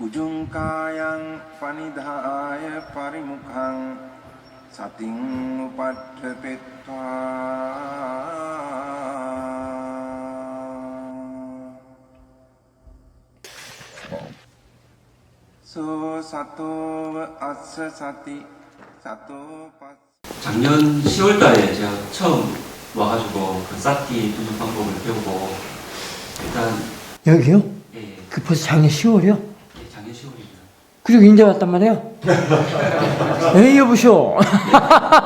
Ujungkayang panidhaya parimukhang sating upadhetitva so sato assa sati sato pas. 작년 10월 달에 제가 처음 와가지고 그 쌓기 분석 방법을 배우고 일단 여기요? 예, 그 벌써 작년 10월이요? 예, 작년 10월입니다. 그리고 이제 왔단 말이에요? 에이 여보쇼. 제가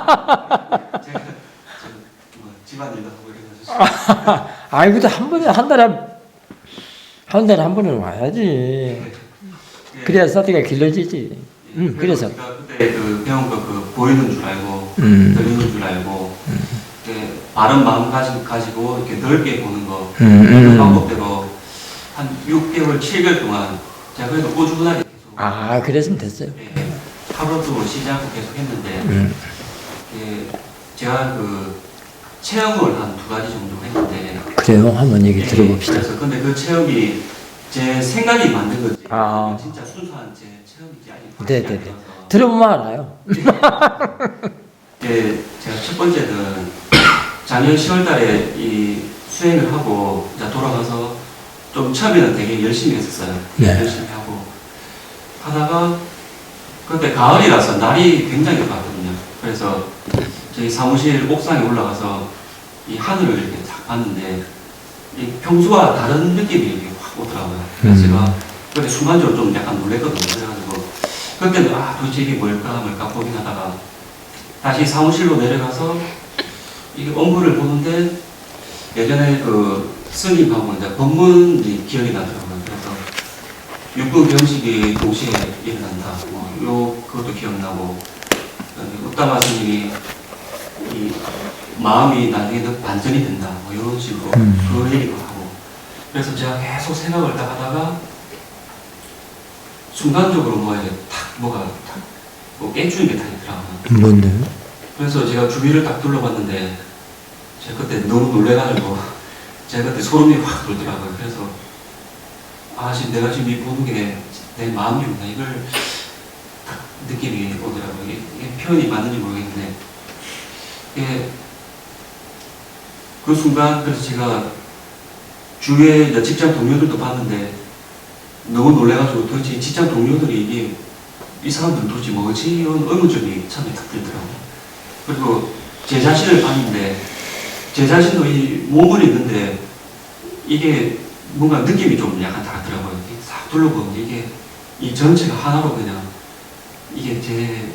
뭐 집안일도 하고 이래가지고 아이 그래도 한 번에 한 달에 한 번은 와야지. 예, 그래야 사태가 길러지지. 예, 그래서 제가 그때 그 배운 거 그 보이는 줄 알고 들리는 줄 알고 이렇게 바른 마음 가지고 이렇게 넓게 보는 거 그 방법대로 한 6개월, 7개월 동안 제가 그래도 꾸준하게 계속 아 그랬으면 됐어요. 예, 하루도 쉬지 않고 계속 했는데 예, 제가 그 체험을 한 2가지 정도 했는데 그래요? 한번 얘기 예, 들어봅시다. 그래서 근데 그 체험이 제 생각이 만든 건지 아. 진짜 순수한 제 체험인지 아직 네네네. 확실히 안 들어서 들어보면 알아요. 예, 제가 첫 번째는 작년 10월 달에 이 수행을 하고 이제 돌아가서 좀 처음에는 되게 열심히 했었어요. 네. 열심히 하고 하다가 그때 가을이라서 날이 굉장히 덥거든요. 그래서 저희 사무실 옥상에 올라가서 이 하늘을 이렇게 딱 봤는데 이 평소와 다른 느낌이 이렇게 확 오더라고요. 그래서 제가 그때 순간적으로 좀 약간 놀랬거든요. 그래가지고 그때는 도대체 이게 뭘까 고민하다가 다시 사무실로 내려가서 이 업무를 보는데 예전에 그 스님하고 이제 법문이 기억이 나더라고요. 그래서 육구 경식이 동시에 일어난다. 그것도 기억나고 웃다마 스님이 이 마음이 나중에는 반전이 된다. 이런 식으로 그 얘기도 하고 그래서 제가 계속 생각을 딱 하다가 순간적으로 뭐가 깨주는 게 다 있더라고요. 뭔데요? 그래서 제가 주위를 딱 둘러봤는데 제가 그때 너무 놀래가지고 제가 그때 소름이 확 돌더라고요. 그래서 지금 내가 지금 이 보는 게 내 마음이구나 이걸 딱 느낌이 오더라고요. 이게 표현이 맞는지 모르겠는데 이게 그 순간 그래서 제가 주위에 이제 직장 동료들도 봤는데 너무 놀래가지고 도대체 직장 동료들이 이게 이 사람들은 도대체 뭐지? 이런 의문점이 처음에 딱 들더라고요. 그리고 제 자신을 봤는데 제 자신도 이 몸은 있는데 이게 뭔가 느낌이 좀 약간 다르더라고요. 이렇게 싹 둘러보는데 이게 이 전체가 하나로 그냥 이게 제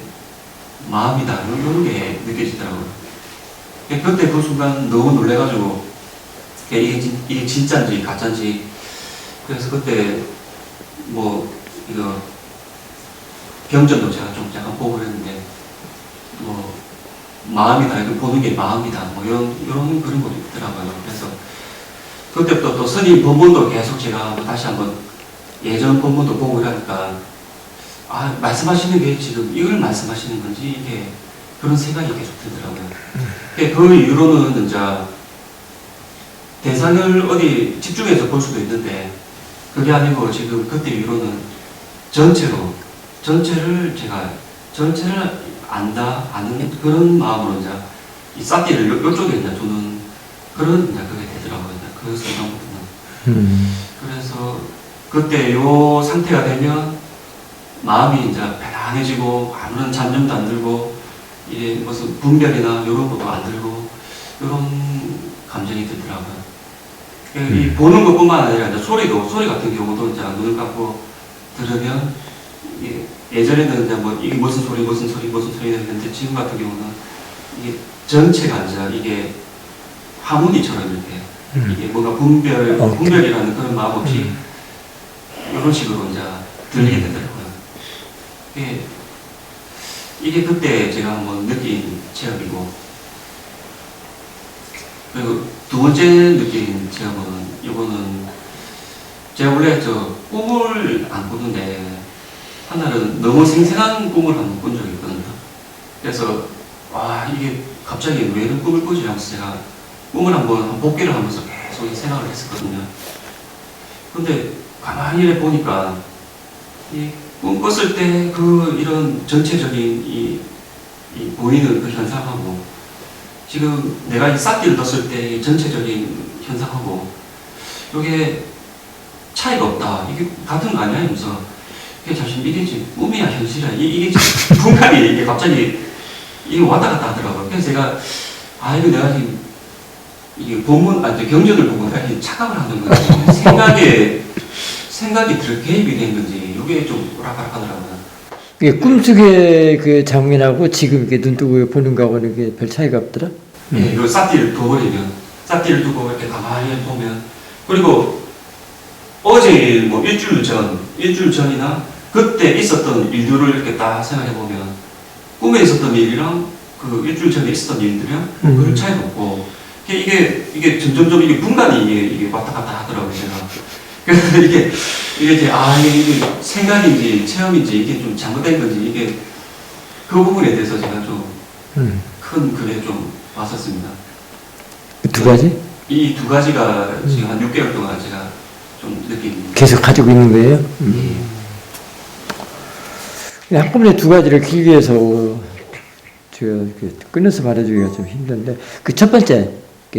마음이다 이런 게 느껴지더라고요. 그때 그 순간 너무 놀래가지고 이게 진짜인지 가짜인지 그래서 그때 뭐 이거 경전도 제가 좀 약간 보고 그랬는데 뭐 마음이다 이거 보는 게 마음이다 뭐 이런 그런 것도 있더라고요. 그래서 그때부터 또 스님 법문도 계속 제가 다시 한번 예전 법문도 보고 이러니까 말씀하시는 게 지금 이걸 말씀하시는 건지 이게 그런 생각이 계속 들더라고요. 그 이후로는 이제 대상을 어디 집중해서 볼 수도 있는데 그게 아니고 지금 그때 이후로는 전체를 제가 전체를 아는 그런 마음으로 이제 이 쌓기를 이쪽에 이제 두는 그런 이제 그게 되더라고요. 그 순간부터는. 그래서 그때 요 상태가 되면 마음이 이제 편안해지고 아무런 잠념도 안 들고 이게 무슨 분별이나 이런 것도 안 들고 이런 감정이 들더라고요. 이 보는 것뿐만 아니라 이제 소리 같은 경우도 이제 눈을 감고 들으면 예전에는 이제 뭐 이게 무슨 소리 했는데 지금 같은 경우는 이게 전체가 이제 이게 하모니처럼 이렇게 이게 뭔가 분별이라는 그런 마음 없이 이런 식으로 이제 들리게 되더라고요. 이게 그때 제가 한번 느낀 체험이고 그리고 두 번째 느낀 체험은 이거는 제가 원래 꿈을 안 꾸는데 하나는 너무 생생한 꿈을 한번 꾼 적이 있거든요. 그래서 이게 갑자기 왜 이런 꿈을 꾸지 하면서 제가 꿈을 한번 복기를 하면서 계속 생각을 했었거든요. 근데 가만히 보니까 꿈 꿨을 때 그 이런 전체적인 이 보이는 그 현상하고 지금 내가 이 싹기를 떴을 때 전체적인 현상하고 이게 차이가 없다. 이게 같은 거 아니야? 이러면서 이게 잠시 이게 지금 꿈이야 현실이야 이게 지금 분간이 이게 갑자기 이게 왔다 갔다 하더라고요. 그래서 제가 이거 내가 지금 이게 본문 경전을 보고 내가 착각을 하는 건지 생각이 개입이 된 건지 이게 좀 오락가락하더라고요. 이게 꿈속의 그 장면하고 지금 이렇게 눈 뜨고 보는 거하고는 이게 별 차이가 없더라. 네, 요 싹디를 둬버리면 싹디를 두고 이렇게 가만히 보면 그리고 어제 뭐 일주일 전이나 그때 있었던 일들을 이렇게 딱 생각해 보면 꿈에 있었던 일이랑 그 일주일 전에 있었던 일들이랑 별 차이가 없고 이게 점점점 이게 분간이 이게 왔다 갔다 하더라고요 제가. 그래서 이게 이게 생각인지 체험인지 이게 좀 잘못된 건지 이게 그 부분에 대해서 제가 좀 큰 글에 좀 왔었습니다. 두 가지? 이 두 가지가 지금 한 6개월 동안 제가 좀 느낀 계속 가지고 있는 거예요? 한꺼번에 두 가지를 길게 해서 제가 끊어서 말해주기가 좀 힘든데 그 첫 번째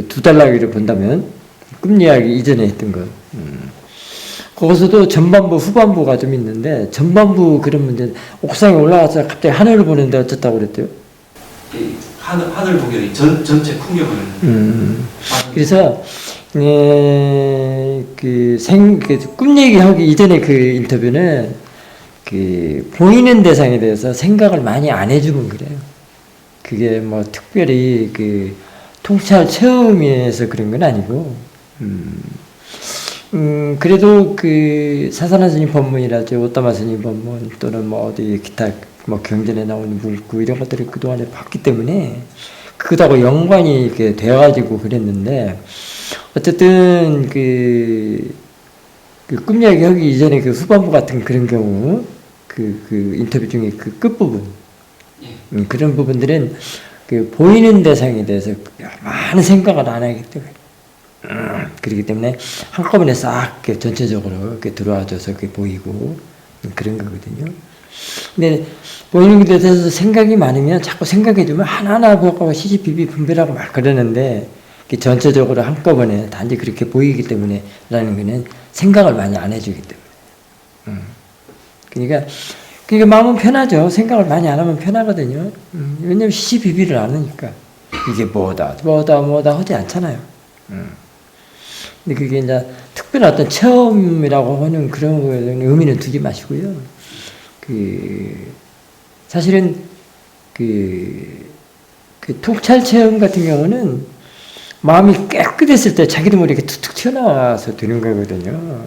두 달라기를 본다면 꿈 이야기 이전에 했던 거 거기서도 전반부 후반부가 좀 있는데 전반부 그런 문제 옥상에 올라가서 갑자기 하늘을 보는데 어쩌다고 그랬대요? 하늘 보경이 전체 풍경을 그래서 꿈 얘기하기 이전에 그 인터뷰는 그 보이는 대상에 대해서 생각을 많이 안 해주면 그래요. 그게 뭐 특별히 그 통찰 체험에서 그런 건 아니고, 그래도 그 사사나 스님 법문이라죠. 오따마 스님 법문 또는 뭐 어디 기타 뭐 경전에 나오는 문구 이런 것들을 그동안에 봤기 때문에 그거하고 연관이 이렇게 되어가지고 그랬는데 어쨌든 그 꿈 이야기 하기 이전에 그 후반부 같은 그런 경우 그 인터뷰 중에 그 끝부분 그런 부분들은 그 보이는 대상에 대해서 많은 생각을 안 하기 때문에 그렇기 때문에 한꺼번에 싹 전체적으로 이렇게 들어와줘서 이렇게 보이고 그런 거거든요. 근데 보이는 것에 대해서 생각이 많으면 자꾸 생각해주면 하나하나 보고 시시비비 분별하고 막 그러는데 전체적으로 한꺼번에 단지 그렇게 보이기 때문에 라는 거는 생각을 많이 안 해주기 때문에. 그러니까 마음은 편하죠. 생각을 많이 안 하면 편하거든요. 왜냐면 시시비비를 안 하니까. 이게 뭐다 하지 않잖아요. 근데 그게 이제 특별한 어떤 체험이라고 하는 그런 거에는 의미는 두지 마시고요. 사실은 그 통찰 체험 같은 경우는 마음이 깨끗했을 때 자기도 모르게 툭툭 튀어나와서 되는 거거든요.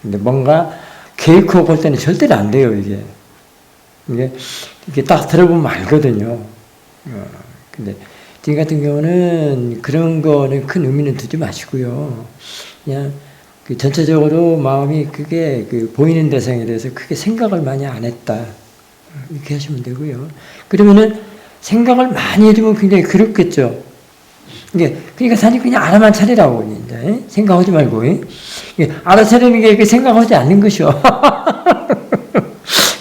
근데 뭔가 계획하고 볼 때는 절대로 안 돼요, 이게. 이게 딱 들어보면 알거든요. 근데 지금 같은 경우는 그런 거는 큰 의미는 두지 마시고요. 그냥 전체적으로 마음이 그게 보이는 대상에 대해서 크게 생각을 많이 안 했다. 이렇게 하시면 되고요. 그러면은 생각을 많이 해주면 굉장히 그렇겠죠. 그러니까 사실 그냥 알아만 차리라고, 이제. 생각하지 말고. 알아차리는 게 생각하지 않는 것이요.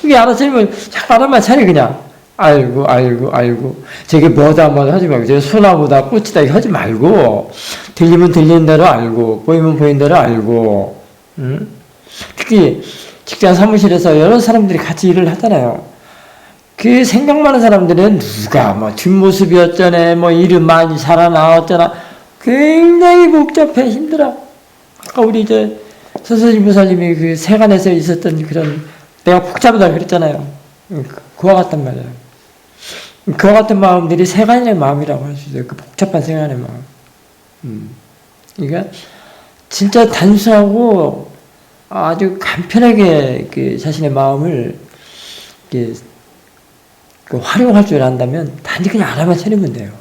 이게 알아차리면 자꾸 알아만 차리, 그냥. 알고. 저게 뭐다 하지 말고, 저게 소나무다, 꽃이다, 이거 하지 말고, 들리면 들리는 대로 알고, 보이면 보이는 대로 알고, 특히 직장 사무실에서 여러 사람들이 같이 일을 하잖아요. 그 생각 많은 사람들은 누가 뭐 뒷모습이 어쩌네, 뭐 일은 많이 살아나왔잖아. 굉장히 복잡해, 힘들어. 아까 우리 서서지 부사님이 그 세간에서 있었던 그런, 내가 복잡하다 그랬잖아요. 그와 같단 말이에요. 그와 같은 마음들이 세간의 마음이라고 할 수 있어요. 그 복잡한 세간의 마음. 그러니까 진짜 단순하고 아주 간편하게 자신의 마음을 활용할 줄 안다면 단지 그냥 알아만 차리면 돼요.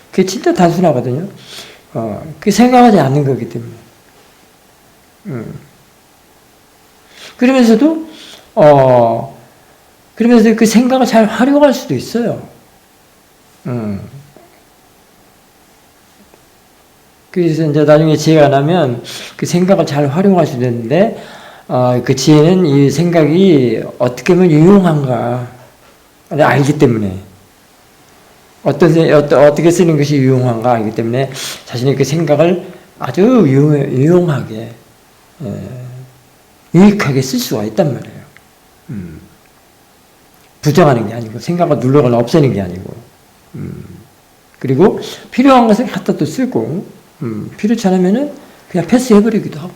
그게 진짜 단순하거든요. 그게 생각하지 않는 거기 때문에. 그러면서 그 생각을 잘 활용할 수도 있어요. 그래서 이제 나중에 지혜가 나면 그 생각을 잘 활용할 수 있는데, 그 지혜는 이 생각이 어떻게 하면 유용한가 알기 때문에 어떻게 쓰는 것이 유용한가 알기 때문에 자신의 그 생각을 아주 유용하게 유익하게 쓸 수가 있단 말이에요. 부정하는 게 아니고 생각을 누르거나 없애는 게 아니고 그리고 필요한 것을 갖다 또 쓰고 필요치 않으면은 그냥 패스해버리기도 하고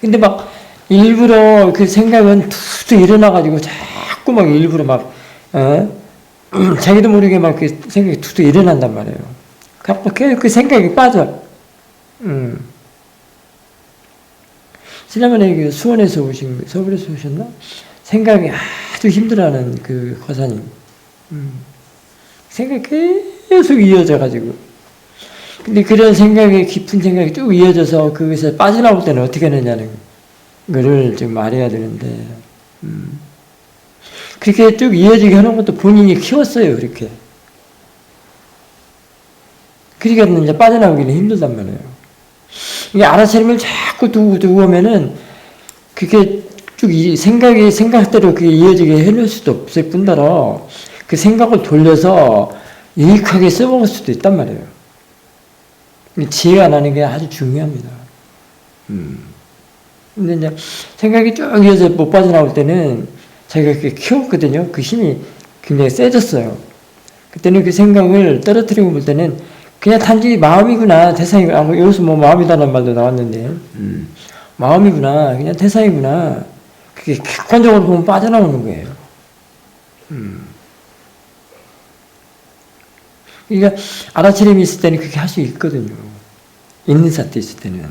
근데 막 일부러 그 생각은 툭툭 일어나가지고 자꾸 막 일부러 막 자기도 모르게 막 그 생각이 툭툭 일어난단 말이에요. 그 생각이 빠져. 지난번에 그 수원에서 오신, 서울에서 오셨나? 생각이 아주 힘들어하는 그 거사님. 생각이 계속 이어져가지고. 근데 그런 생각이, 깊은 생각이 쭉 이어져서 그것에 빠져나올 때는 어떻게 하느냐는 거를 좀 말해야 되는데, 그렇게 쭉 이어지게 하는 것도 본인이 키웠어요, 그렇게. 그러니까 이제 빠져나오기는 힘들단 말이에요. 이게 알아차림을 자꾸 두고 오면은, 그게 쭉 생각대로 그게 이어지게 해놓을 수도 없을 뿐더러, 그 생각을 돌려서 유익하게 써먹을 수도 있단 말이에요. 지혜가 나는 게 아주 중요합니다. 근데 이제 생각이 쭉 이어져 못 빠져나올 때는 자기가 그렇게 키웠거든요. 그 힘이 굉장히 세졌어요. 그때는 그 생각을 떨어뜨리고 볼 때는 그냥 단지 마음이구나, 대상이구나. 여기서 뭐 마음이다라는 말도 나왔는데, 마음이구나, 그냥 대상이구나. 그게 객관적으로 보면 빠져나오는 거예요. 그러니까 알아차림이 있을 때는 그렇게 할 수 있거든요. 있는 사태 있을 때는.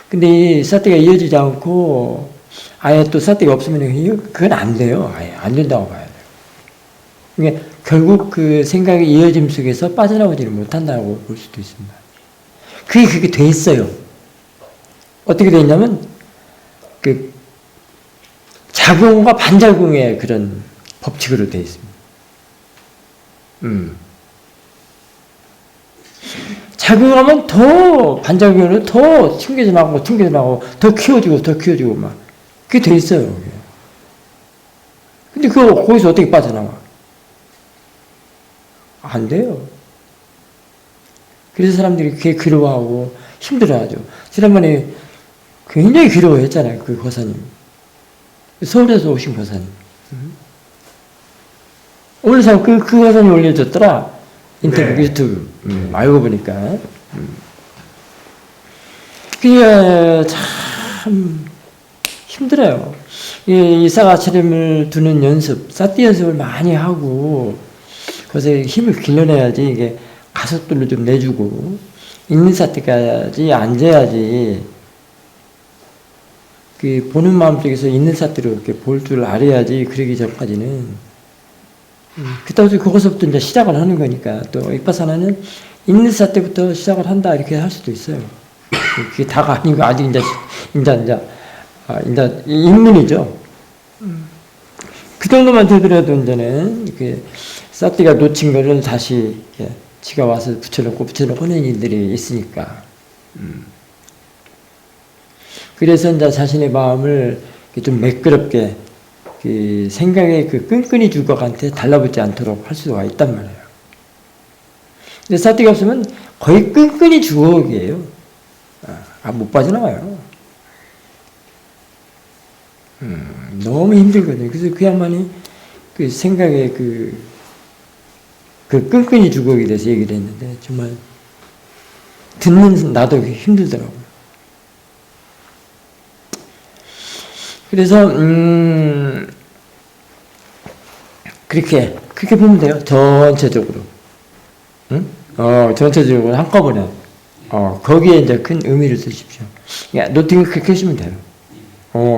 근데 이 사태가 이어지지 않고 아예 또 사태가 없으면 그건 안 돼요. 아예 안 된다고 봐야 돼요. 그러니까 결국 그 생각의 이어짐 속에서 빠져나오지를 못한다고 볼 수도 있습니다. 그게 돼 있어요. 어떻게 돼 있냐면 그 작용과 반작용의 그런 법칙으로 돼 있습니다. 작용하면 더 반작용으로 더 튕겨져 나오고 더 키워지고 막 그게 돼 있어요. 그게. 근데 거기서 어떻게 빠져나와? 안 돼요. 그래서 사람들이 그게 괴로워하고 힘들어하죠. 지난번에 굉장히 괴로워했잖아요. 그 거사님. 서울에서 오신 거사님. 오늘 그 거사님 올려줬더라. 인터뷰, 네. 유튜브. 알고 보니까. 그게 참 힘들어요. 이 사가차림을 두는 연습, 사띠 연습을 많이 하고, 거기서 힘을 길러내야지, 이게 가속도를 좀 내주고, 있는 사띠까지 앉아야지, 그 보는 마음 속에서 있는 사띠로 이렇게 볼 줄 알아야지, 그러기 전까지는. 그때부터 그것부터 이제 시작을 하는 거니까 또 익바사나는 있는 사 때부터 시작을 한다 이렇게 할 수도 있어요. 그게 다가 아니고 아직 이제 입문이죠. 그 정도만 되더라도 이제는 이렇게 사띠가 놓친 거를 다시 지가 와서 붙여놓고 하는 일들이 있으니까. 그래서 이제 자신의 마음을 좀 매끄럽게 그 생각의 그 끈끈이 주걱한테 달라붙지 않도록 할 수가 있단 말이에요. 근데 사띠가 없으면 거의 끈끈이 주걱이에요. 못 빠져나와요. 너무 힘들거든요. 그래서 그 양반이 그 생각의 그 끈끈이 주걱에 대해서 얘기를 했는데 정말 듣는 나도 힘들더라고요. 그래서 그렇게 보면 돼요. 전체적으로. 전체적으로 한꺼번에. 거기에 이제 큰 의미를 쓰십시오. 노팅을 그렇게 하시면 돼요.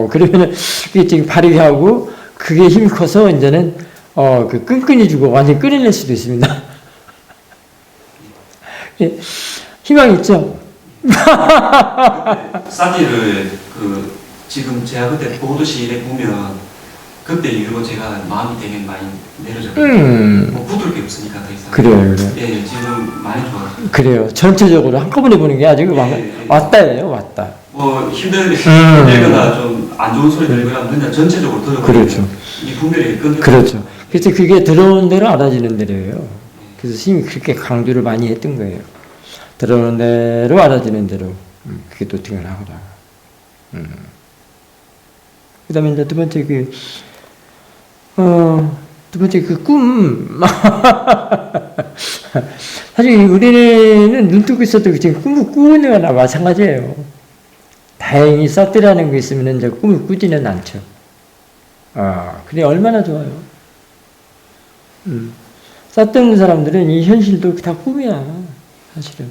그러면은 그게 지금 발휘 하고 그게 힘이 커서 이제는 그 끈끈이 주고 완전히 끊어낼 수도 있습니다. 예, 희망이 있죠. 사디를 지금 제가 그때 보듯이 보면 그때 이후로 제가 마음이 되게 많이 내려졌거든요. 뭐 굳을 게 없으니까 더 이상. 그래요. 예, 지금 많이 좋아졌어요. 그래요. 전체적으로 한꺼번에 보는 게 아주 왔다예요, 왔다. 뭐 힘들거나 좀 안 좋은 소리 들리거나 그냥 전체적으로 들어보면 그렇죠. 이 분별이 끊겨. 그렇죠. 그래서 그게 들어오는 대로 알아지는 대로예요. 그래서 스님이 그렇게 강조를 많이 했던 거예요. 들어오는 대로 알아지는 대로. 그게 도팅을 하거라. 그 다음에 이제 두 번째 두 번째 그 꿈. 사실 우리는 눈 뜨고 있어도 지금 꿈을 꾸는 거나 마찬가지예요. 다행히 사띠라는 게 있으면 이제 꿈을 꾸지는 않죠. 그래 얼마나 좋아요. 사띠 없는 사람들은 이 현실도 다 꿈이야, 사실은.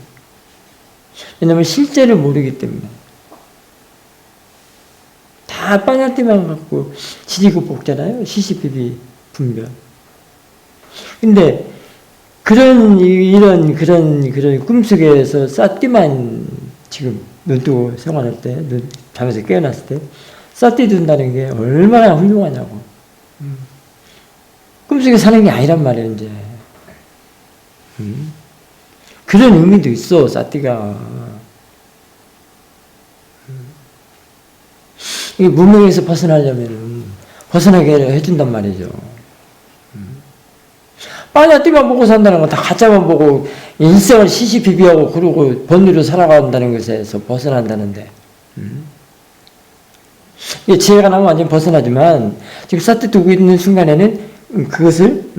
왜냐면 실제를 모르기 때문에. 다 빠냐띠만 갖고 지지고 볶잖아요. CCTV 분별. 근데 이런 꿈속에서 사띠만 지금 눈 뜨고 생활할 때, 잠에서 깨어났을 때, 사띠 둔다는 게 얼마나 훌륭하냐고. 꿈속에 사는 게 아니란 말이에요, 이제. 그런 의미도 있어, 사띠가. 이 무명에서 벗어나려면, 벗어나게 해준단 말이죠. 빠냐띠만 보고 산다는 건 다 가짜만 보고 일생을 시시비비하고 그러고 번뇌로 살아간다는 것에서 벗어난다는데 이게 지혜가 나면 완전히 벗어나지만 지금 사띠 두고 있는 순간에는 그것을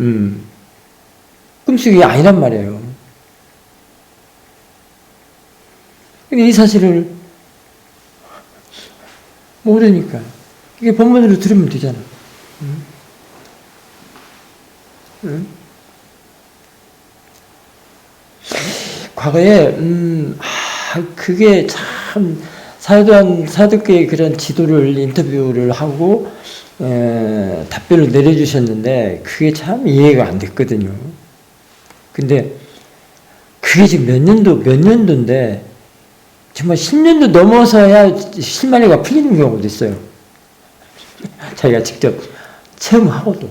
꿈속이 아니란 말이에요. 근데 이 사실을 모르니까 이게 본문으로 들으면 되잖아. 과거에 그게 참 사두께의 그런 지도를 인터뷰를 하고 답변을 내려주셨는데 그게 참 이해가 안 됐거든요. 근데 그게 지금 몇 년도인데 정말 10년도 넘어서야 실마리가 풀리는 경우도 있어요. 자기가 직접 체험하고도.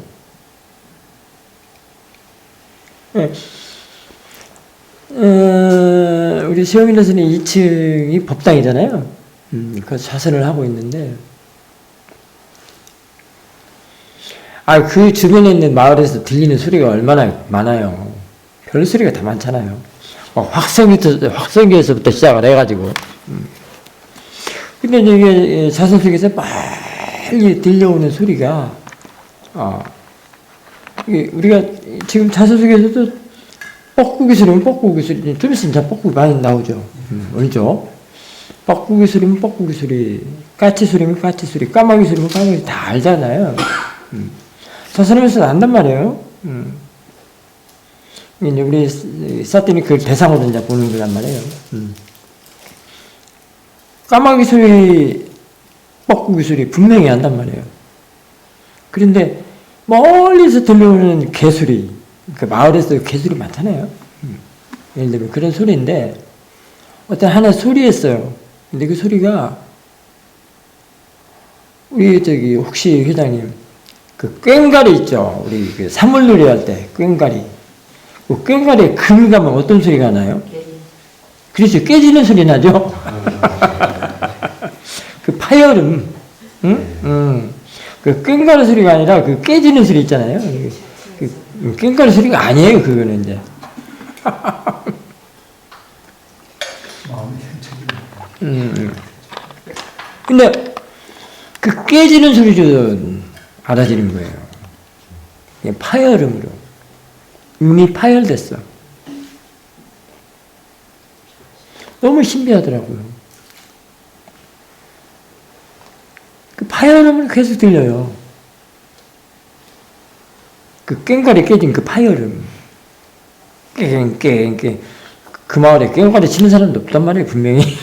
우리 시영인 선생님 2층이 법당이잖아요. 그 좌선을 하고 있는데, 그 주변에 있는 마을에서 들리는 소리가 얼마나 많아요. 별 소리가 다 많잖아요. 확성기에서부터 시작을 해가지고. 근데 이게 좌선 속에서 빨리 들려오는 소리가, 우리가 지금 좌선 속에서도 뻐꾸기 소리면 뻐꾸기 소리, 좀 있으면 자 뻐꾸기 많이 나오죠. 알죠? 뻐꾸기 소리면 뻐꾸기 소리, 까치 소리면 까치 소리, 까마귀 소리면 까마귀 소리 다 알잖아요. 저 사람에서 안단 말이에요. 이제 우리 사띠는 그 대상으로 이제 보는 거란 말이에요. 까마귀 소리, 뻐꾸기 소리 분명히 안단 말이에요. 그런데 멀리서 들려오는 개소리, 그 마을에서 개소리 많잖아요. 예를 들면 그런 소리인데 어떤 하나 소리였어요. 근데 그 소리가 우리 혹시 회장님 그 꽹가리 있죠. 우리 그 사물놀이 할 때 꽹가리. 그 꽹가리에 금이 가면 어떤 소리가 나요? 그렇죠. 깨지는 소리 나죠. 그 파열음. 그 꽹가리 소리가 아니라 그 깨지는 소리 있잖아요. 그 꽹가리 소리가 아니에요. 그거는 이제. 근데 그 깨지는 소리도 알아지는 거예요. 파열음으로. 이미 파열됐어. 너무 신비하더라고요. 그 파열음을 계속 들려요. 그 꽹가리 깨진 그 파열음. 깽깽깽. 그 마을에 꽹가리 치는 사람도 없단 말이에요, 분명히.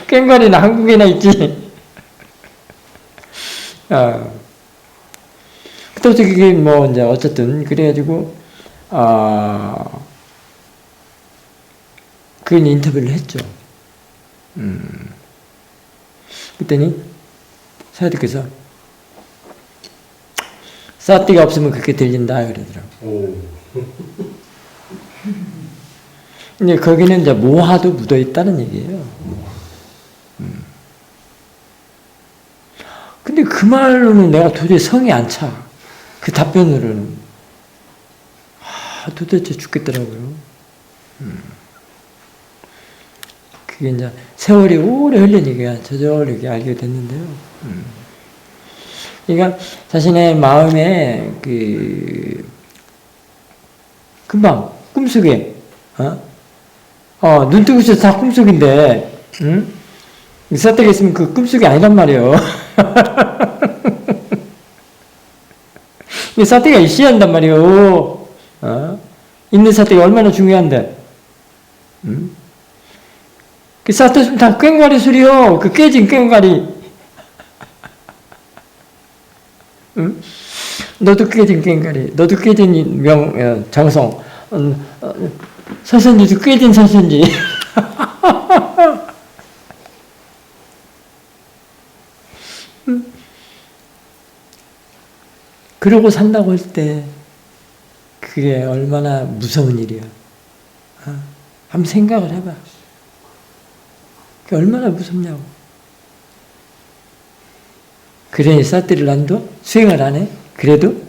꽹가리는 한국에나 있지. 그때부터 그게 뭐, 이제, 어쨌든, 그래가지고, 그 인터뷰를 했죠. 그랬더니, 사야들께서, 사띠가 없으면 그렇게 들린다, 그러더라고. 근데 거기는 이제 모하도 묻어 있다는 얘기예요. 근데 그 말로는 내가 도저히 성이 안 차. 그 답변으로는. 도대체 죽겠더라고요. 그게 이제 세월이 오래 흘리니까 저절하게 알게 됐는데요. 그러니까 자신의 마음에 금방 꿈속에 눈 뜨고 있어도 다 꿈속인데 사태가 있으면 그 꿈속이 아니란 말이에요. 사태가 있어야 한단 말이에요. 있는 사태가 얼마나 중요한데. 그 사태 있으면 다 꽹과리 소리요. 그 깨진 꽹과리. 너도 깨진 꽹과리. 너도 깨진 정성. 서선지도 깨진 서선지. 그러고 산다고 할 때 그게 얼마나 무서운 일이야. 한번 생각을 해봐. 그게 얼마나 무섭냐고. 그러니 사태를 난도 수행을 안 해? 그래도?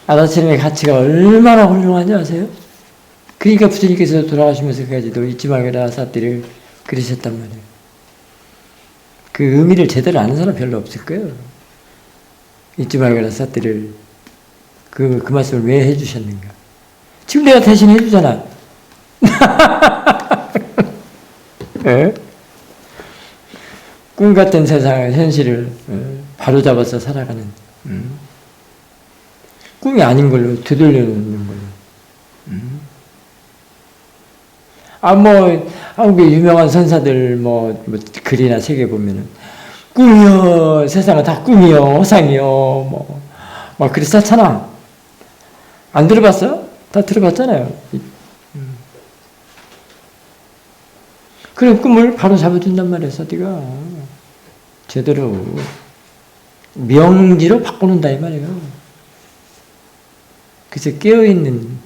아다치림의 가치가 얼마나 훌륭한지 아세요? 그러니까 부처님께서 돌아가시면서까지도 잊지 말거라 사태를 그러셨단 말이에요. 그 의미를 제대로 아는 사람 별로 없을 거예요. 잊지 말거라 사태를 그 말씀을 왜 해주셨는가? 지금 내가 대신 해주잖아. 네? 꿈 같은 세상의 현실을 바로잡아서 살아가는 꿈이 아닌 걸로 되돌려놓는 걸로. 한국의 유명한 선사들 뭐 글이나 책에 보면은 꿈이요, 세상은 다 꿈이요, 허상이요, 막 그랬었잖아. 안 들어봤어? 다 들어봤잖아요. 그런 꿈을 바로 잡아준단 말이야, 사디가. 제대로 명지로 바꿔놓는다 이 말이에요. 그래서 깨어있는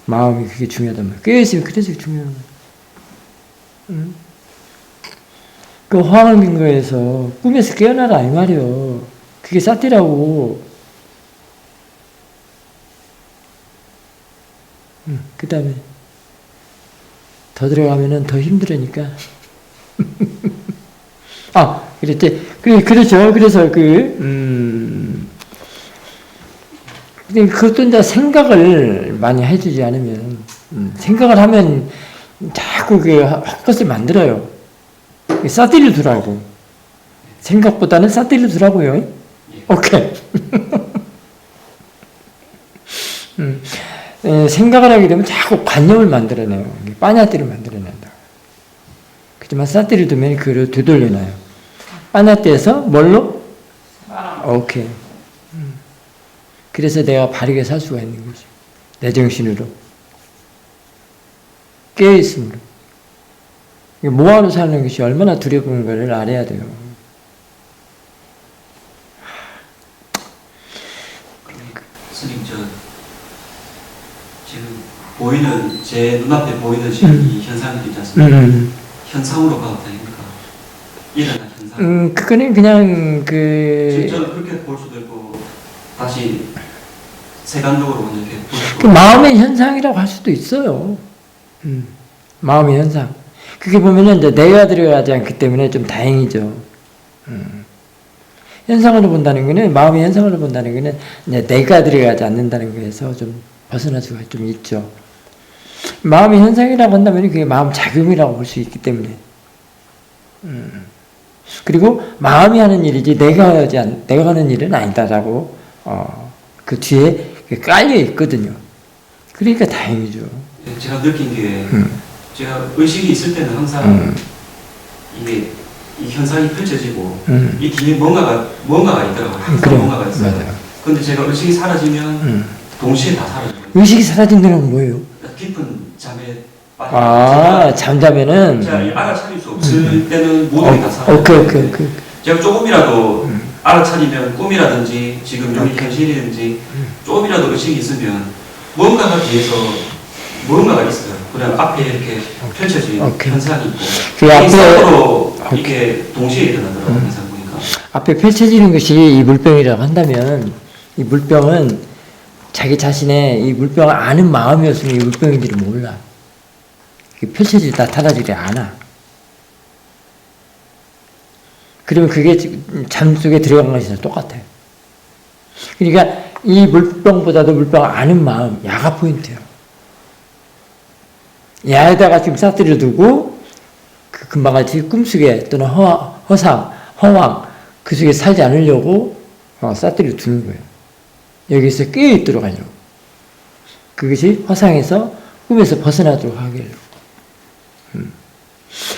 마음이 그게 중요하단 말이에요. 깨어있으면 그래서 중요한 거예요. 그 화엄민거에서 꿈에서 깨어나라 이 말이에요. 그게 사티라고. 그 다음에 더 들어가면은 더 힘들으니까. 그랬지. 그렇죠. 그래서 그것도 이제 생각을 많이 해주지 않으면, 생각을 하면 자꾸 헛것을 만들어요. 싸띠를 두라고. 생각보다는 싸띠를 두라고요. 오케이. 생각을 하게 되면 자꾸 관념을 만들어내요. 빠냐띠를 만들어낸다. 그렇지만 싸띠를 두면 그걸 되돌려놔요. 빠냐띠에서 뭘로? 오케이. 그래서 내가 바르게 살 수가 있는 거죠. 내 정신으로. 깨어있음으로. 뭐하러 사는 것이 얼마나 두려운 것을 알아야 돼요. 스님, 지금 보이는, 제 눈앞에 보이는 지금 이 현상들이 있지 않습니까? 현상으로 봐도 됩니까? 일어난 현상. 그거는 그냥 저는 그렇게 볼 수도 있고, 다시 세간적으로 이렇게 볼 수도 마음의 현상이라고 할 수도 있어요. 마음의 현상. 그게 보면은 이제 내가 들어가지 않기 때문에 좀 다행이죠. 현상으로 본다는 거는, 마음의 현상으로 본다는 거는 이제 내가 들어가지 않는다는 거에서 좀 벗어날 수가 좀 있죠. 마음의 현상이라고 한다면 그게 마음 작용이라고 볼 수 있기 때문에. 그리고 마음이 하는 일이지 내가 하는 일은 아니다라고 그 뒤에 깔려 있거든요. 그러니까 다행이죠. 제가 느낀 게 제가 의식이 있을 때는 항상 이게 이 현상이 펼쳐지고 이 뒤에 뭔가가 있더라고요. 항상 그래, 뭔가가 있어요. 맞아요. 근데 제가 의식이 사라지면 동시에 다 사라져요. 의식이 사라진다는 건 뭐예요? 깊은 잠에 빠져. 잠자면은 제가 알아차릴 수 없을 때는 모든 게 다 사라져요. 오케이. 제가 조금이라도 알아차리면 꿈이라든지 지금 여기 현실이든지 조금이라도 의식이 있으면 뭔가가 뒤에서 뭔가가 있어요. 그냥 앞에 이렇게 펼쳐진 오케이. 현상이 있고 그 앞에- 앞으로 이게 동시에 일어나더라고요. 현상 보니까. 앞에 펼쳐지는 것이 이 물병이라고 한다면 이 물병은 자기 자신의 이 물병을 아는 마음이었으면 이 물병인지를 몰라. 펼쳐지지 나타나지를 않아. 그러면 그게 잠 속에 들어간 것이랑 똑같아요. 그러니까 이 물병보다도 물병을 아는 마음, 야가 포인트예요. 야에다가 지금 싹들이를 두고 그 금방같이 꿈속에 또는 허상, 허황 그 속에 살지 않으려고 싹들이를 두는 거예요. 여기서 깨어있도록 하려고. 그것이 허상에서 꿈에서 벗어나도록 하게 하려고.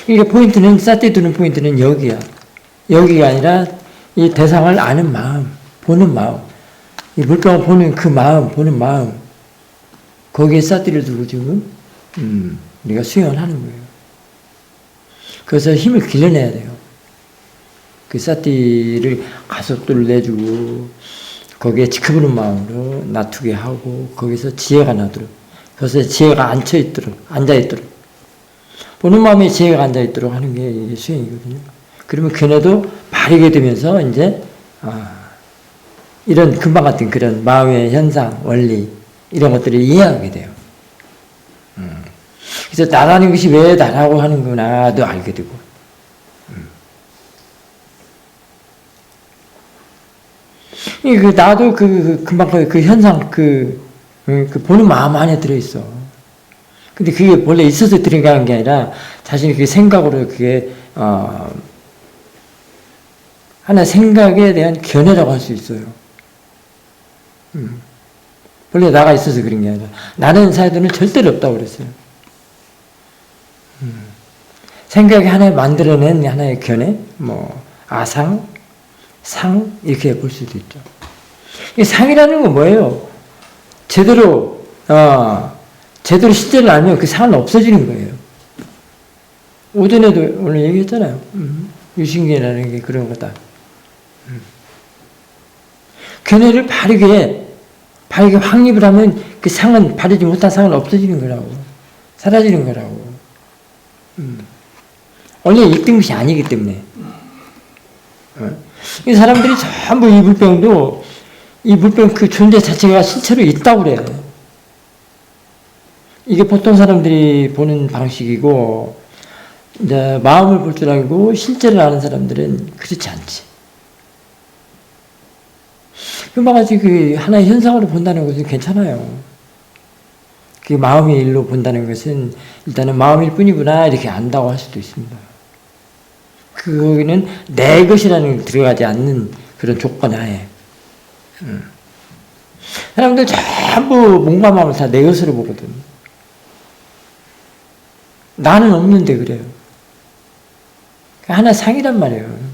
그러니까 포인트는 싹들이 두는 포인트는 여기야. 여기가 아니라 이 대상을 아는 마음, 보는 마음, 이 물병을 보는 그 마음, 보는 마음, 거기에 싹들이를 두고 지금 우리가 수행을 하는 거예요. 그래서 힘을 길러내야 돼요. 그 싹들이를 가속도를 내주고 거기에 지켜보는 마음으로 놔두게 하고 거기서 지혜가 나도록, 그래서 지혜가 앉아있도록 보는 마음에 지혜가 앉아있도록 하는 게 이게 수행이거든요. 그러면 견해도 바르게 되면서 이제 이런 금방 같은 그런 마음의 현상, 원리 이런 것들을 이해하게 돼요. 그래서 나라는 것이 왜 나라고 하는구나도 알게 되고. 그 나도 금방 그 현상 그 보는 마음 안에 들어 있어. 근데 그게 원래 있어서 들어가는 게 아니라 자신이 그 생각으로 그게 하나 생각에 대한 견해라고 할 수 있어요. 원래 나가 있어서 그런 게 아니라 나는 사이드는 절대로 없다고 그랬어요. 생각이 하나의 만들어낸 하나의 견해, 뭐 아상, 상 이렇게 볼 수도 있죠. 이 상이라는 건 뭐예요? 제대로 실제를 알면 그 상은 없어지는 거예요. 오전에도 오늘 얘기했잖아요. 유신견이라는 게 그런 거다. 견해를 바르게 확립을 하면 그 상은, 바르지 못한 상은 없어지는 거라고. 사라지는 거라고. 원래 있던 것이 아니기 때문에. 이 사람들이 전부 이 물병 그 존재 자체가 실체로 있다고 그래요. 이게 보통 사람들이 보는 방식이고, 이제 마음을 볼 줄 알고 실제를 아는 사람들은 그렇지 않지. 금방같이 그 하나의 현상으로 본다는 것은 괜찮아요. 그 마음의 일로 본다는 것은 일단은 마음일 뿐이구나 이렇게 안다고 할 수도 있습니다. 거기는 내 것이라는 게 들어가지 않는 그런 조건 하에. 사람들 전부 몸과 마음을 다 내 것으로 보거든. 나는 없는데 그래요. 하나 상이란 말이에요.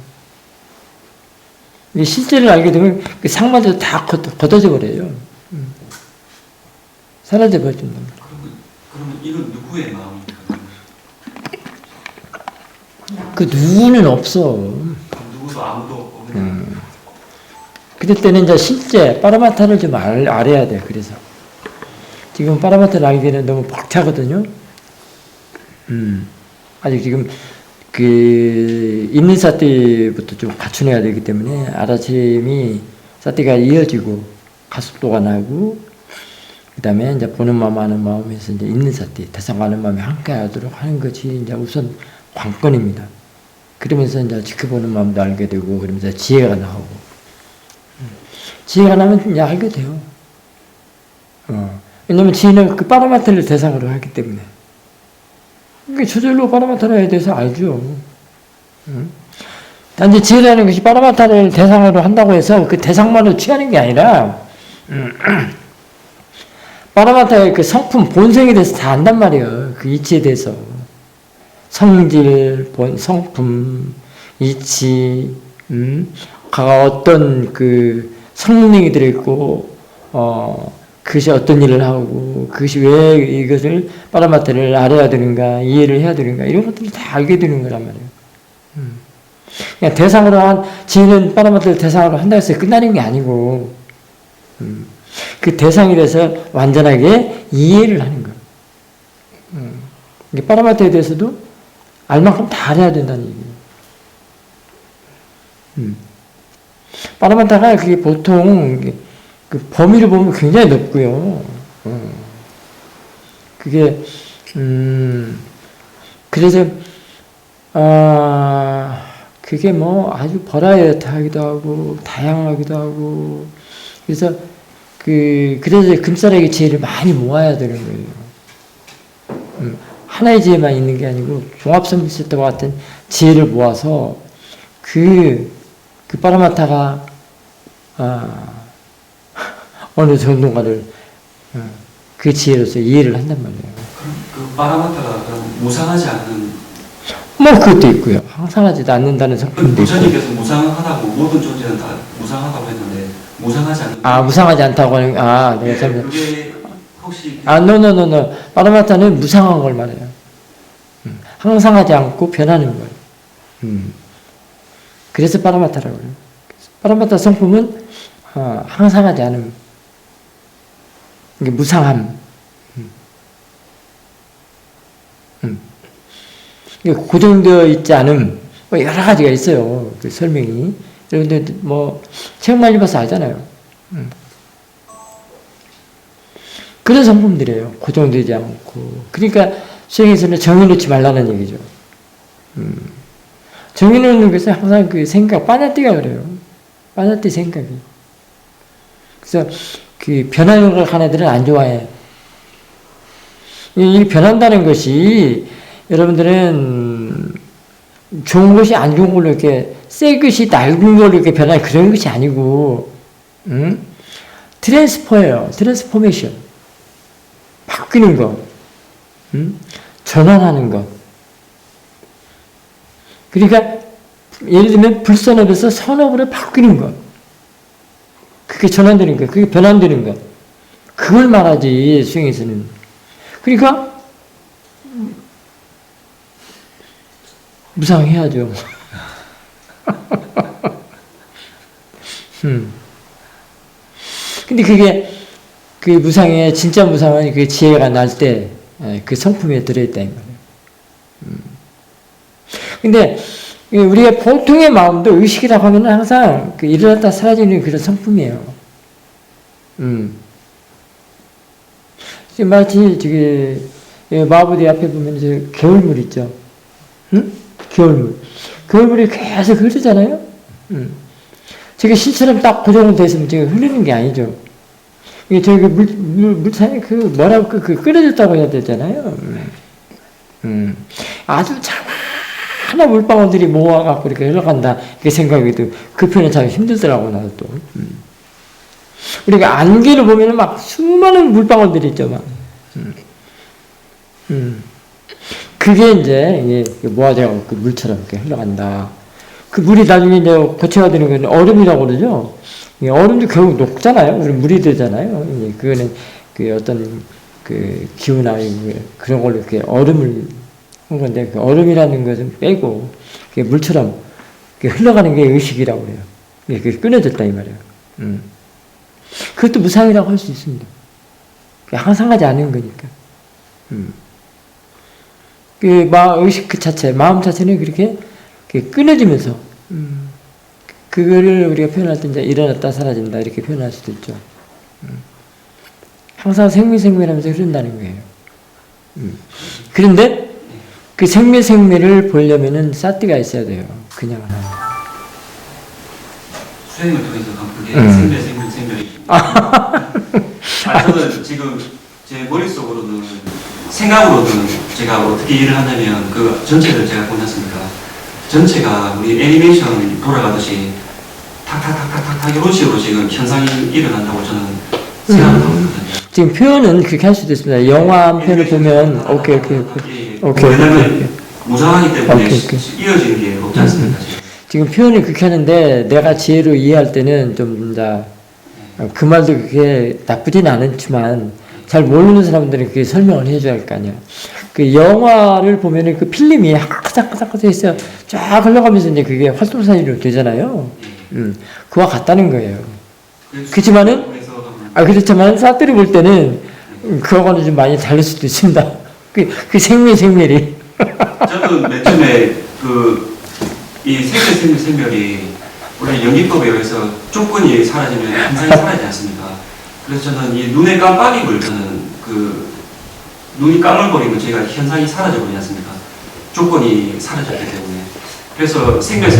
실제를 알게 되면 그 상마저 다 걷어져 버려요. 사라져 버린다. 그러면 이건 누구의 마음입니까? 그 누구는 없어. 누구도 아무도 없는. 그럴 때는 이제 실제 파라마타를 좀 알아야 돼. 그래서 지금 파라마타를 알기에는 너무 벅차거든요. 아직 지금 그 있는 사띠부터 좀 갖춰내야 되기 때문에 아라침이 사띠가 이어지고 가속도가 나고 그 다음에 이제 보는 마음 하는 마음에서 이제 있는 사띠 대상하는 마음이 함께하도록 하는 것이 이제 우선 관건입니다. 그러면서 이제 지켜보는 마음도 알게 되고 그러면서 지혜가 나오고 지혜가 나면 이제 알게 돼요. 왜냐면 지혜는 그 파라마타를 대상으로 하기 때문에. 그러니까 저절로 파라마타에 대해서 알죠. 단지 지혜라는 것이 파라마타를 대상으로 한다고 해서 그 대상만으로 취하는 게 아니라 파라마타의 그 성품, 본성에 대해서 다 안단 말이에요. 그 이치에 대해서. 성질, 성품, 이치, 어떤 그 성능이 들어있고, 그것이 어떤 일을 하고 그것이 왜 이것을 파라마타를 알아야 되는가 이해를 해야 되는가 이런 것들을 다 알게 되는 거란 말이에요. 그냥 대상으로 한 지혜는 파라마타를 대상으로 한다 해서 끝나는 게 아니고 그 대상에 대해서 완전하게 이해를 하는 거예요. 이게 파라마타에 대해서도 알 만큼 다 알아야 된다는 얘기예요. 파라마타가 그게 보통 그 범위를 보면 굉장히 넓고요. 그게 그래서 그게 뭐 아주 버라이어티하기도 하고 다양하기도 하고 그래서 그래서 금싸라기 지혜를 많이 모아야 되는 거예요. 하나의 지혜만 있는 게 아니고 종합성실과 같은 지혜를 모아서 그 파라마타가 어느 정도가를 그 지혜로서 이해를 한단 말이에요. 그럼 그 파라마타가 그럼 무상하지 않는 뭐 그것도 있고요. 항상하지도 않는다는 성품도 있고. 부처님께서 무상하다고 모든 존재는 다 무상하다고 했는데 무상하지 않는 무상하지 않다고 하는 내가 잘못. 그게 혹시 노. 파라마타는 무상한 걸 말해요. 항상하지 않고 변하는 거예요. 그래서 파라마타라고 해요. 파라마타 성품은 항상하지 않음. 이게 무상함. 고정되어 있지 않음. 뭐 여러 가지가 있어요. 그 설명이. 여러분들 뭐 책 많이 봐서 알잖아요. 그런 성품들이에요. 고정되지 않고. 그러니까 수행에서는 정해놓지 말라는 얘기죠. 정해놓는 것은 항상 그 생각, 빠냐띠가 그래요. 빠냐띠 생각이. 그래서 그 변하는 걸 하는 애들은 안 좋아해. 이 변한다는 것이 여러분들은 좋은 것이 안 좋은 걸로 이렇게 새 것이 낡은 걸로 이렇게 변하는 그런 것이 아니고, 트랜스퍼예요. 트랜스포메이션. 바뀌는 것. 전환하는 것. 그러니까 예를 들면 불선업에서 선업으로 바뀌는 것. 그게 전환되는 것. 그게 변환되는 것. 그걸 말하지 수행에서는. 그러니까 무상해야죠. 근데 그게 그 무상에 진짜 무상은 그 지혜가 날 때 그 성품에 들어있다 이 말이에요. 근데 우리가 보통의 마음도 의식이라고 하면 항상 그 일어났다 사라지는 그런 성품이에요. 지금 마치 저기 마부대 앞에 보면 이제 겨울물 있죠. 겨울물. 겨울물이 계속 흐르잖아요. 저게 실처럼 딱 고정돼 있으면 저게 흐르는 게 아니죠. 이게 저기 물차에 뭐라고 끓여졌다고 해야 되잖아요. 아주 작은 물방울들이 모아갖고 이렇게 흘러간다. 이렇게 생각해도 그 표현은 참 힘들더라고, 나도 또. 우리가 안개를 보면은 막 수많은 물방울들이 있죠, 막. 그게 이제 모아져갖고 그 물처럼 이렇게 흘러간다. 그 물이 나중에 이제 고체가 되는 건 얼음이라고 그러죠. 얼음도 결국 녹잖아요. 물이 되잖아요. 그거는 그 어떤 그 기후나 그런 걸로 이렇게 얼음을 한 건데, 그 얼음이라는 것은 빼고, 물처럼 흘러가는 게 의식이라고 그래요. 그게 끊어졌다, 이 말이에요. 그것도 무상이라고 할 수 있습니다. 항상하지 않은 거니까. 의식 그 자체, 마음 자체는 그렇게 끊어지면서, 그거를 우리가 표현할 때 이제 일어났다 사라진다 이렇게 표현할 수도 있죠. 항상 생명하면서 흐른다는 거예요. 그런데 그 생매를 보려면은 사띠가 있어야 돼요. 그냥 하나. 수행을 통해서 그게 생멸이. 저는 지금 제 머릿속으로는 생각으로는 제가 어떻게 일을 하냐면 그 전체를 제가 보냈습니다. 전체가 우리 애니메이션 돌아가듯이 탁탁탁탁탁 이런 식으로 지금 현상이 일어난다고 저는 생각을 하고 있거든요. 지금 표현은 그렇게 할 수도 있습니다. 영화 한 편을 보면 오케이. 왜냐면 무상하기 때문에 이어지는 게 없지 않습니까? 지금 표현을 그렇게 하는데 내가 지혜로 이해할 때는 좀 이제 그 말도 그렇게 나쁘진 않지만 잘 모르는 사람들은 그렇게 설명을 해줘야 할 거 아니야. 그 영화를 보면은 그 필름이 하크작하크작 해서 쫙 흘러가면서 이제 그게 활동사진으로 되잖아요. 그와 같다는 거예요. 그렇지만은 그렇지만 사투리 볼 때는 그거는 좀 많이 다를 수도 있습니다. 그 생멸이. 저는 맨 처음에 이 생멸이 원래 연기법에 의해서 조건이 사라지면 현상이 사라지지 않습니까? 그래서 저는 이 눈의 깜빡임을 눈이 까물거리면 저희가 현상이 사라져 버리지 않습니까? 조건이 사라졌기 때문에. 그래서 생멸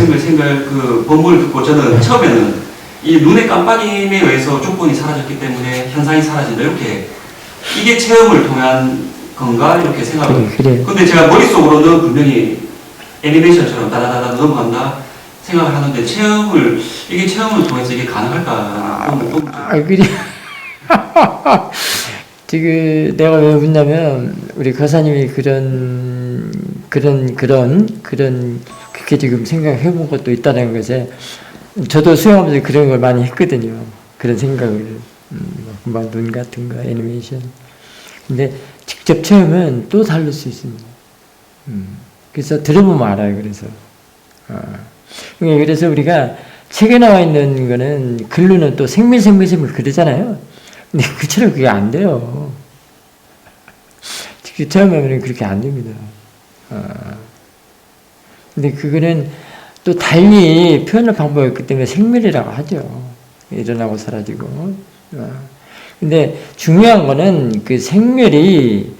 그 법문을 듣고 저는 처음에는 이 눈의 깜빡임에 의해서 조건이 사라졌기 때문에 현상이 사라진다. 이게 체험을 통한 건가? 이렇게 생각을. 그래. 근데 제가 머릿속으로는 분명히 애니메이션처럼 다다다다 넘어간다 생각을 하는데 이게 체험을 통해서 이게 가능할까? 그래. 지금 내가 왜 묻냐면, 우리 거사님이 그렇게 지금 생각해 본 것도 있다는 것에, 저도 수영하면서 그런 걸 많이 했거든요. 그런 생각을. 막 눈 같은 거, 애니메이션. 근데 직접 체험은 또 다를 수 있습니다. 그래서 들어보면 알아요, 그래서. 그래서 우리가 책에 나와 있는 거는 글로는 또 생밀 그러잖아요. 근데 그처럼 그게 안 돼요. 직접 체험하면 그렇게 안 됩니다. 근데 그거는 또 달리 표현할 방법이 있기 때문에 생밀이라고 하죠. 일어나고 사라지고. 근데 중요한 거는 그 생멸이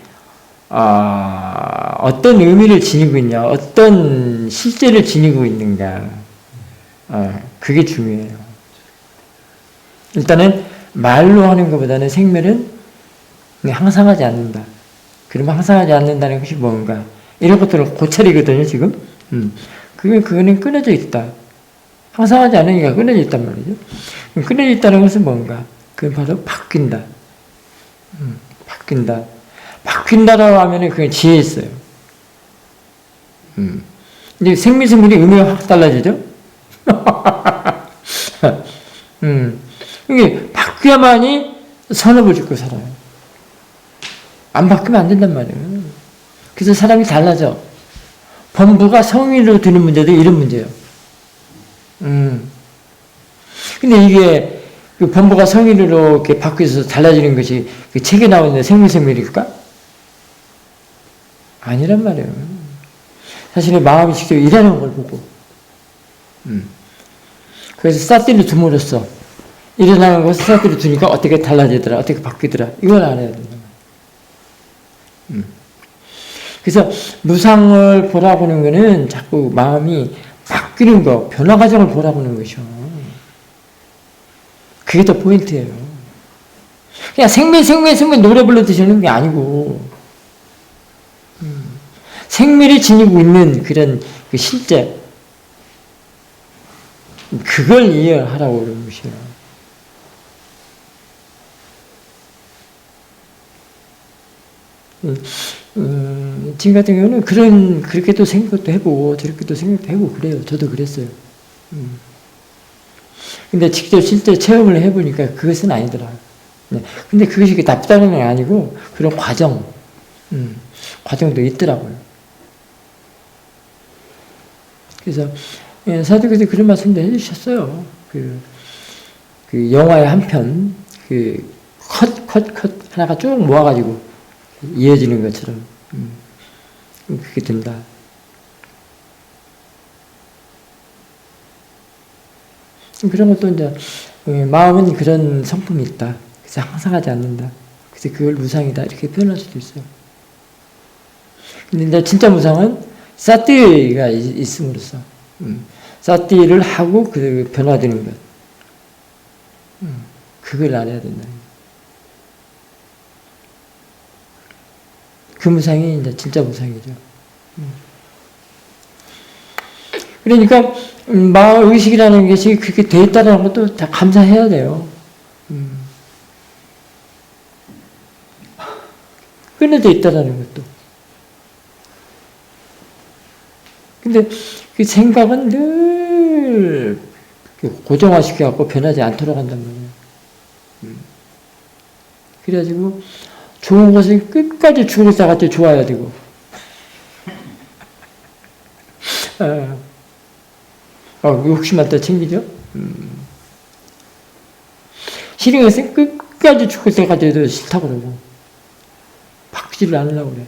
어떤 의미를 지니고 있냐, 어떤 실제를 지니고 있는가, 그게 중요해요. 일단은 말로 하는 것보다는 생멸은 항상하지 않는다. 그러면 항상하지 않는다는 것이 뭔가, 이런 것들은 고찰이거든요, 지금. 그거는 끊어져 있다. 항상하지 않으니까 끊어져 있단 말이죠. 끊어져 있다는 것은 뭔가? 그건 바로 바뀐다. 바뀐다. 바뀐다라고 하면은 그게 지혜 있어요. 이제 생물이 의미가 확 달라지죠? 이게 바뀌어야만이 선업을 짓고 살아요. 안 바뀌면 안 된단 말이에요. 그래서 사람이 달라져. 범부가 성인으로 드는 문제도 이런 문제예요. 근데 이게 그 범부가 성인으로 이렇게 바뀌어서 달라지는 것이 그 책에 나와 있는 생물일까? 아니란 말이에요. 사실은 마음이 직접 일하는 걸 보고. 그래서 쌀띠를 둠으로써 일어나는 것을 쌀띠를 두니까 어떻게 달라지더라, 어떻게 바뀌더라, 이걸 알아야 된다. 그래서 무상을 보라고 하는 것은 자꾸 마음이 바뀌는 거, 변화 과정을 보라고 하는 것이요. 그게 더 포인트예요. 그냥 생명 노래 불러듯이 하는 게 아니고, 생명이 지니고 있는 그런 그 실제, 그걸 이해하라고 그러는 것이에요. 지금 같은 경우는 그렇게 또 생각도 해보고, 저렇게 또 생각도 해보고 그래요. 저도 그랬어요. 근데 직접 실제 체험을 해보니까 그것은 아니더라. 네. 근데 그것이 나쁘다는 건 아니고, 그런 과정도 있더라고요. 그래서, 사도께서 그런 말씀도 해주셨어요. 그 영화의 한 편, 컷 하나가 쭉 모아가지고 이어지는 것처럼, 그게 된다. 그런 것도 이제, 마음은 그런 성품이 있다. 그래서 항상 하지 않는다. 그래서 그걸 무상이다. 이렇게 표현할 수도 있어요. 근데 이제 진짜 무상은 사띠가 있음으로써, 사띠를 하고 그 변화되는 것. 그걸 알아야 된다. 그 무상이 이제 진짜 무상이죠. 그러니까, 마음 의식이라는 것이 그렇게 돼 있다는 것도 다 감사해야 돼요. 끊어져 있다는 것도. 근데 그 생각은 늘 고정화시켜갖고 변하지 않도록 한단 말이에요. 그래가지고 좋은 것은 끝까지 죽을 때까지 좋아야 되고. 욕심할 때 챙기죠? 싫은 것은 끝까지 죽을 때까지도 싫다고 그러고, 바뀌지를 않으려고 그래.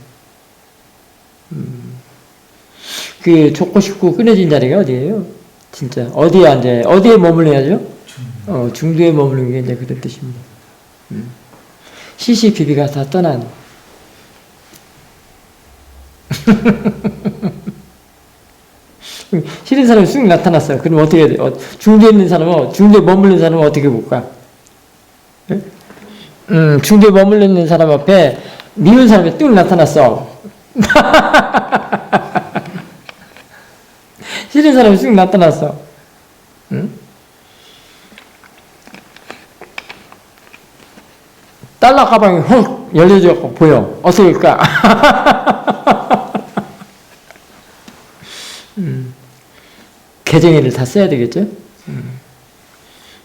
그 좋고 싶고 끊어진 자리가 어디예요? 진짜 어디에 앉아요? 어디에 머물러야죠? 중도에 머무르는 게 이제 그런 뜻입니다. CCBB가 다 떠난 싫은 사람이 쑥 나타났어요. 그럼 어떻게 해야 돼? 중도에 있는 사람은, 중도에 머물는 사람은 어떻게 볼까? 중도에 머물러 있는 사람 앞에 미운 사람이 뚝 나타났어. 싫은 사람이 쑥 나타났어. 응? 달러 가방이 훅 열려져 보여. 어떻게일까? 개정의를 다 써야 되겠죠?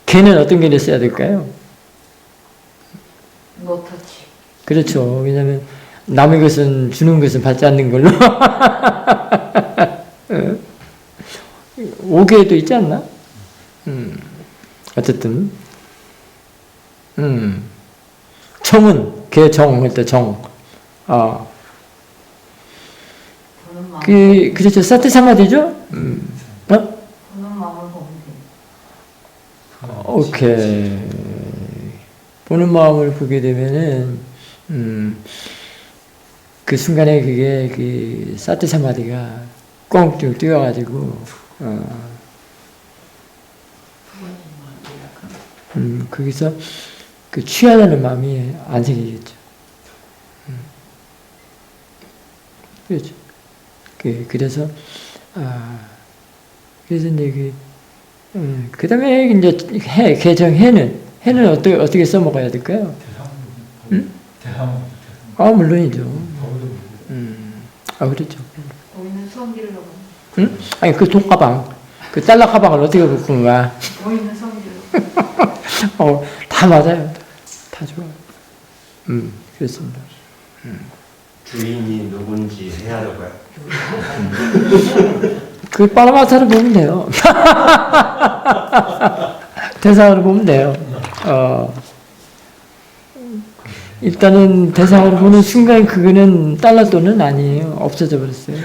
개는 어떤 개를 써야 될까요? 노터치. 그렇죠. 왜냐하면 남의 것은 주는 것은 받지 않는 걸로. 5개도 있지 않나? 어쨌든 정은 개정 할 때 정. 그렇죠. 사티사마디죠? 보는 마음을 보면 돼. 오케이. 보는 마음을 보게 되면은 그 순간에 그게 그 사티사마디가 꽁쭉 뛰어가지고 거기서 그 취하려는 마음이 안 생기겠죠. 그렇죠. 그래서 그래서 이제 그 다음에 이제 개정해는 어떻게 써먹어야 될까요? 물론이죠. 그렇죠. 보이는 성질로. 아니 그 돈가방, 그 달러 가방을 어떻게 바꾸는 거야? 보이는 성질로. 다 맞아요. 다 좋아요. 그렇습니다. 주인이 누군지 해야 될까요? 그 파라마타를 보면 돼요. 대상으로 보면 돼요. 일단은 대상으로 보는 순간 그거는 달러 돈은 아니에요. 없어져 버렸어요.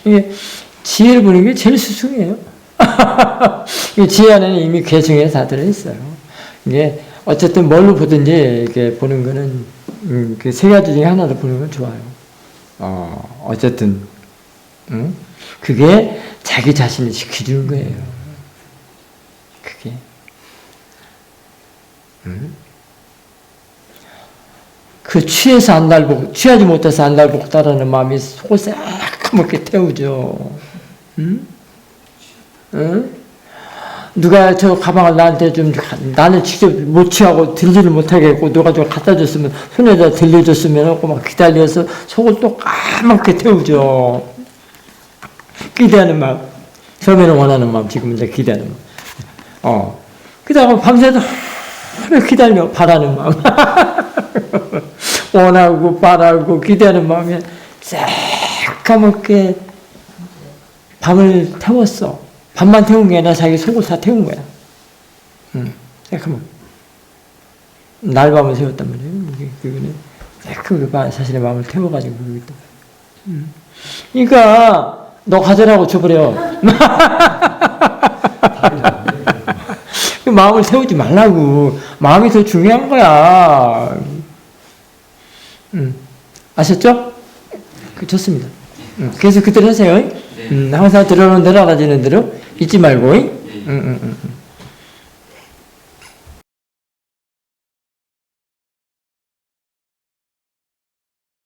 이게 지혜를 보는 게 제일 수승이에요. 지혜 안에는 이미 개성에 다 들어있어요. 이게 어쨌든 뭘로 보든지 이렇게 보는 거는 그 세 가지 중에 하나로 보는 건 좋아요. 어쨌든 그게 자기 자신을 지켜주는 거예요. 그게 그 취해서 안달보고 취하지 못해서 안달보고 따르는 마음이 속을 새까맣게 태우죠. 누가 저 가방을 나한테 좀 나는 직접 못 취하고 들지를 못하겠고 누가 좀 갖다 줬으면 손에다 들려줬으면 하고 막 기다려서 속을 또 까맣게 태우죠. 기대하는 마음, 처음에는 원하는 마음, 지금은 이제 기대하는 마음. 그다가 밤새도 하루 기다려 바라는 마음, 원하고 바라고 기대하는 마음이 새까맣게 밤을 태웠어. 밤만 태운 게 아니라 자기 속을 다 태운 거야. 새까맣게. 날밤을 세웠단 말이에요. 그거는 새까맣게 자신의 마음을 태워가지고 그러기 때문에. 그러니까 너 가져라고 줘버려. 마음을 세우지 말라고. 마음이 더 중요한 거야. 아셨죠? 좋습니다. 그래서 그대로 하세요. 항상 들어오는 대로 알아지는 대로 잊지 말고.